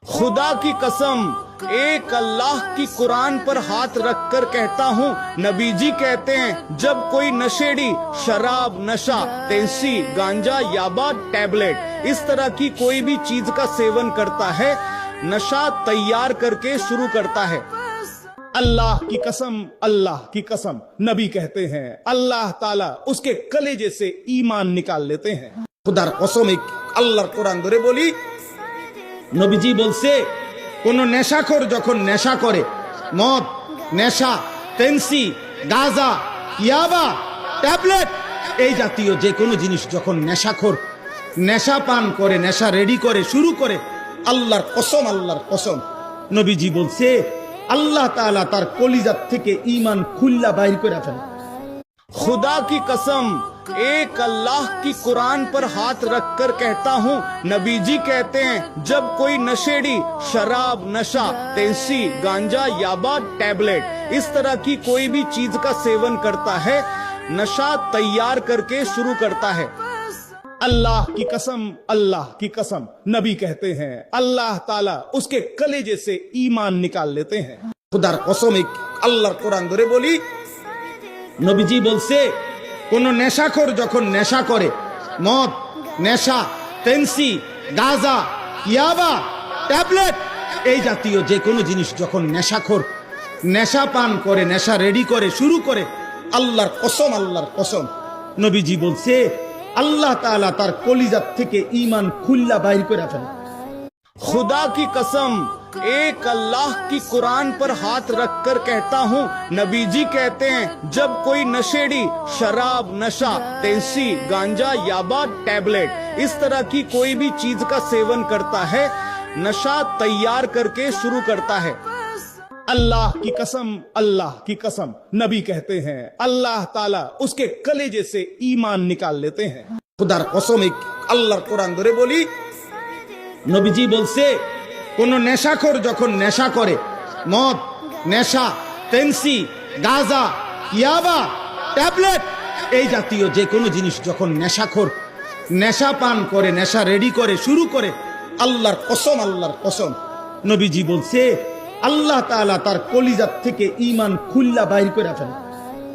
खुदा की कसम एक अल्लाह की कुरान पर हाथ रखकर कहता हूँ, नबी जी कहते हैं जब कोई नशेड़ी शराब, नशा, तेंसी, गांजा, याबा, टैबलेट इस तरह की कोई भी चीज का सेवन करता है, नशा तैयार करके शुरू करता है। अल्लाह की कसम, अल्लाह की कसम, नबी कहते हैं अल्लाह ताला उसके कलेजे से ईमान निकाल लेते हैं। खुदार कसम আল্লাহর কোরআন ধরে বলি, নবীজি বলছে কোন নেশাখোর যখন নেশা করে, মদ, নেশা, পেন্সি, গাঁজা, ইয়াবা, ট্যাবলেট এই জাতীয় যে কোনো জিনিস যখন নেশাখোর নেশা পান করে, নেশা রেডি করে, শুরু করে, আল্লাহর কসম নবীজি বলছে আল্লাহ তাআলা তার কলিজাত থেকে ঈমান খুল্লা বাইর করে ফেলে। खुदा की कसम एक अल्लाह की कुरान पर हाथ रखकर कहता हूँ, नबी जी कहते हैं जब कोई नशेड़ी शराब, नशा, तेंसी, गांजा, याबा, टैबलेट इस तरह की कोई भी चीज का सेवन करता है, नशा तैयार करके शुरू करता है। अल्लाह की कसम, अल्लाह की कसम, नबी कहते हैं अल्लाह ताला उसके कलेजे से ईमान निकाल लेते हैं। खुदार कसम আল্লাহর কোরআন ধরে বলি, নবীজি বলছে কোন নেশাখোর যখন নেশা করে, মদ, নেশা, পেন্সি, গাঁজা, ইয়াবা, ট্যাবলেট এই জাতীয় যে কোনো জিনিস যখন নেশাখোর নেশা পান করে, নেশা রেডি করে, শুরু করে, আল্লাহর কসম নবীজি বলছে আল্লাহ তাআলা তার কলিজাত থেকে ঈমান খুল্লা বাইর করে ফেলে। खुदा की कसम एक अल्लाह की कुरान पर हाथ रखकर कहता हूँ, नबी जी कहते हैं जब कोई नशेड़ी शराब, नशा, तेंसी, गांजा, याबा, टैबलेट इस तरह की कोई भी चीज का सेवन करता है, नशा तैयार करके शुरू करता है। अल्लाह की कसम, अल्लाह की कसम, नबी कहते हैं अल्लाह ताला उसके कलेजे से ईमान निकाल लेते हैं। खुदार कसम আল্লাহর কোরআন ধরে বলি, নবীজি বলছে কোন নেশাখোর যখন নেশা করে, মদ, নেশা, পেন্সি, গাঁজা, ইয়াবা, ট্যাবলেট এই জাতীয় যে কোনো জিনিস যখন নেশাখোর নেশা পান করে, নেশা রেডি করে, শুরু করে, আল্লাহর কসম নবীজি বলছে আল্লাহ তাআলা তার কলিজাত থেকে ঈমান খুল্লা বাইর করে ফেলে।